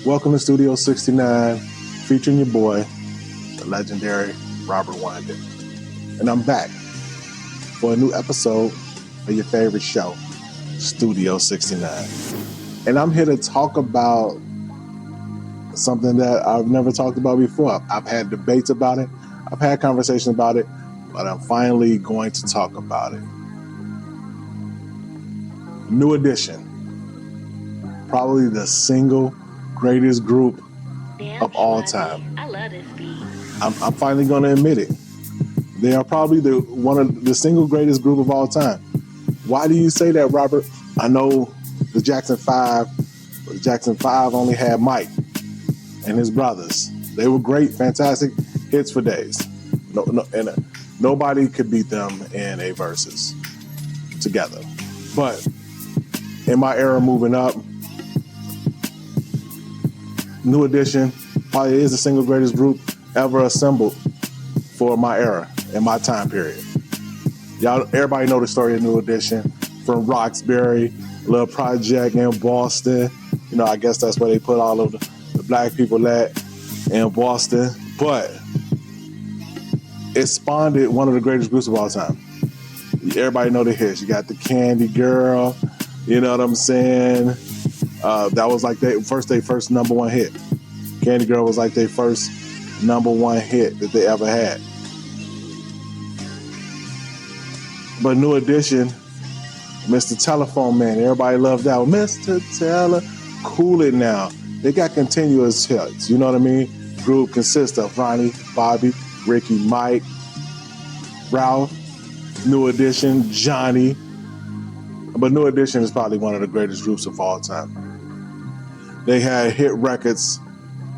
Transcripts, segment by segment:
Welcome to Studio 69, featuring your boy, the legendary Robert Wanda. And I'm back for a new episode of your favorite show, Studio 69. And I'm here to talk about something that I've never talked about before. I've had debates about it, I've had conversations about it, but I'm finally going to talk about it. New Edition, probably the single greatest group of all time. I love this beat. I'm finally going to admit it. They are probably one of the single greatest group of all time. Why do you say that, Robert? I know the Jackson 5 only had Mike and his brothers. They were great, fantastic hits for days. Nobody could beat them in a versus together. But in my era moving up, New Edition probably is the single greatest group ever assembled for my era and my time period. Everybody know the story of New Edition from Roxbury, little project in Boston. I guess that's where they put all of the black people at in Boston. But it spawned one of the greatest groups of all time. Everybody know the hits. You got the Candy Girl, you know what I'm saying? That was like their first number one hit. Candy Girl was like their first number one hit that they ever had. But New Edition, Mr. Telephone Man, everybody loved that one. Mr. Teller, Cool It Now. They got continuous hits, you know what I mean? Group consists of Ronnie, Bobby, Ricky, Mike, Ralph, New Edition, Johnny. But New Edition is probably one of the greatest groups of all time. They had hit records,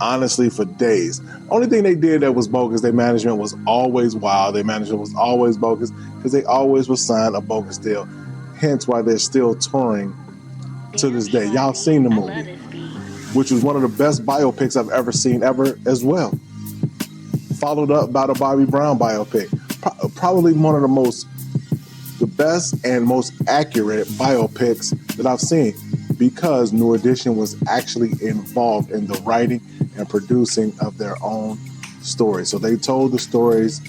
honestly, for days. Only thing they did that was bogus, their management was always wild. Their management was always bogus because they always would sign a bogus deal. Hence why they're still touring to this day. Y'all seen the movie, which was one of the best biopics I've ever seen ever as well. Followed up by the Bobby Brown biopic. Probably one of the best and most accurate biopics that I've seen, because New Edition was actually involved in the writing and producing of their own stories. So they told the stories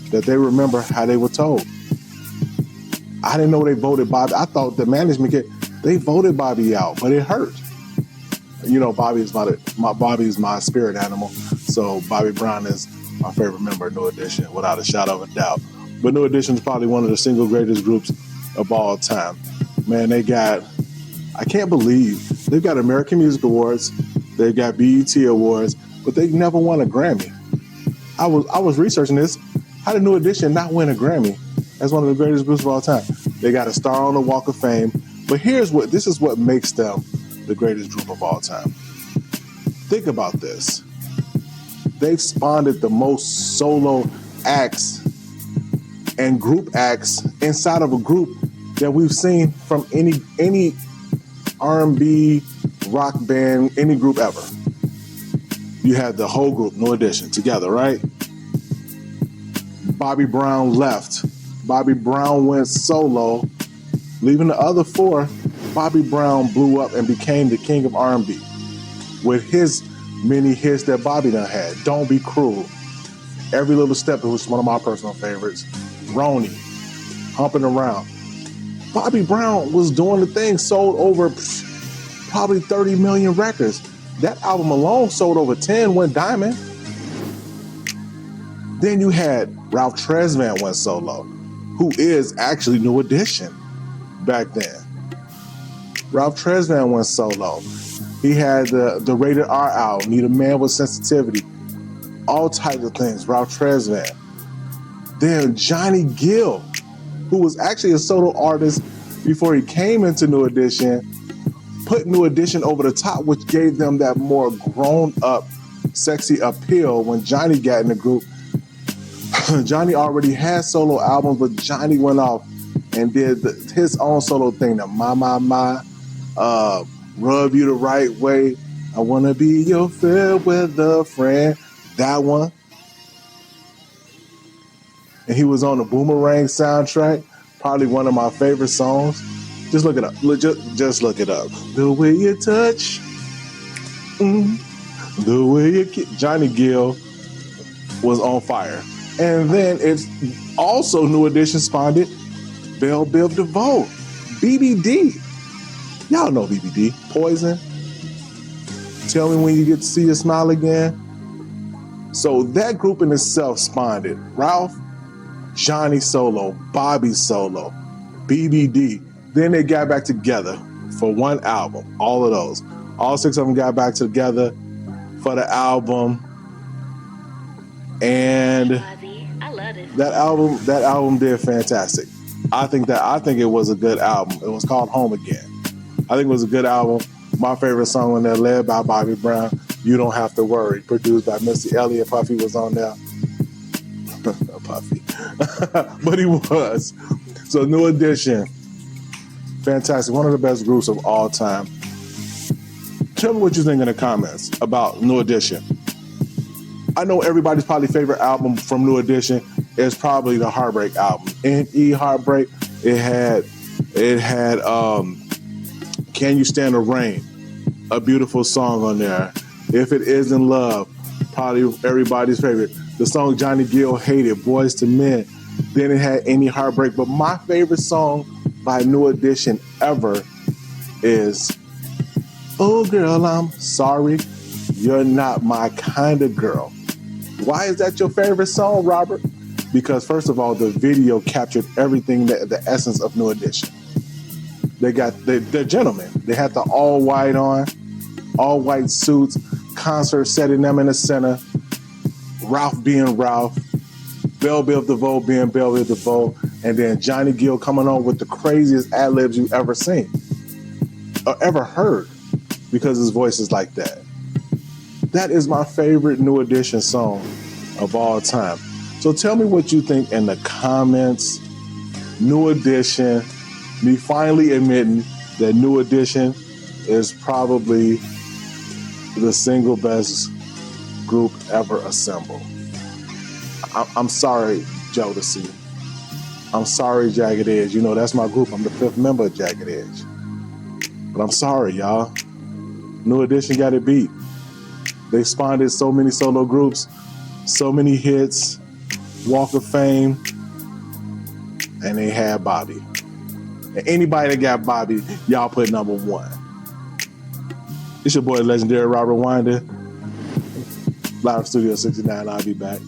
that they remember how they were told. I didn't know they voted Bobby. I thought the management they voted Bobby out, but it hurt. Bobby is my spirit animal. So Bobby Brown is my favorite member of New Edition, without a shadow of a doubt. But New Edition is probably one of the single greatest groups of all time. Man, I can't believe they've got American Music Awards, they've got BET Awards, but they never won a Grammy. I was researching this. How did New Edition not win a Grammy as one of the greatest groups of all time? They got a star on the Walk of Fame, but this is what makes them the greatest group of all time. Think about this. They've spawned the most solo acts and group acts inside of a group that we've seen from any R&B, rock band, any group ever. You had the whole group, New Edition, together, right? Bobby Brown left. Bobby Brown went solo. Leaving the other four, Bobby Brown blew up and became the king of R&B with his many hits that Bobby done had. Don't Be Cruel, Every Little Step, which is one of my personal favorites, Roni, Humping Around. Bobby Brown was doing the thing, sold over probably 30 million records. That album alone sold over 10, went diamond. Then you had Ralph Tresvant went solo, who is actually New Edition back then. Ralph Tresvant went solo. He had the Rated R album, Need a Man with Sensitivity, all types of things, Ralph Tresvant. Then Johnny Gill, who was actually a solo artist before he came into New Edition, put New Edition over the top, which gave them that more grown-up, sexy appeal when Johnny got in the group. Johnny already had solo albums, but Johnny went off and did his own solo thing, the My, Rub You the Right Way, I Wanna Be Your Fair Weather Friend, that one. And he was on the Boomerang soundtrack, probably one of my favorite songs. Just look it up. Just look it up. The way you touch, The way Johnny Gill was on fire. And then it's also New Edition spawned Belle Biv DeVoe, BBD. Y'all know BBD. Poison. Tell me when you get to see your smile again. So that group in itself spawned Ralph, Johnny solo, Bobby solo, BBD. Then they got back together for one album. All of those. All six of them got back together for the album. And that album did fantastic. I think it was a good album. It was called Home Again. I think it was a good album. My favorite song on there, led by Bobby Brown, You Don't Have to Worry, produced by Missy Elliott. Puffy was on there. Puffy. But he was. So New Edition, fantastic. One of the best groups of all time. Tell me what you think in the comments about New Edition. I know everybody's probably favorite album from New Edition is probably the Heartbreak album. N.E. Heartbreak. It had Can You Stand the Rain, a beautiful song on there. If It Isn't Love, probably everybody's favorite. The song Johnny Gill hated, Boys to Men. Then it had Any Heartbreak. But my favorite song by New Edition ever is Oh Girl, I'm Sorry, You're Not My Kind of Girl. Why is that your favorite song, Robert? Because first of all, the video captured everything, the essence of New Edition. They're gentlemen. They had the all white on, all white suits, concert setting them in the center, Ralph being Ralph, Belle Biv DeVoe being Belle Biv DeVoe, and then Johnny Gill coming on with the craziest ad-libs you've ever seen or ever heard, because his voice is like that. That is my favorite New Edition song of all time. So tell me what you think in the comments. New Edition, me finally admitting that New Edition is probably the single best group ever assembled. I'm sorry, Jodeci. I'm sorry, Jagged Edge. You know, that's my group. I'm the fifth member of Jagged Edge. But I'm sorry, y'all. New Edition got it beat. They spawned so many solo groups, so many hits, Walk of Fame, and they had Bobby. And anybody that got Bobby, y'all put number one. It's your boy, legendary Robert Winder. Live Studio 69. I'll be back.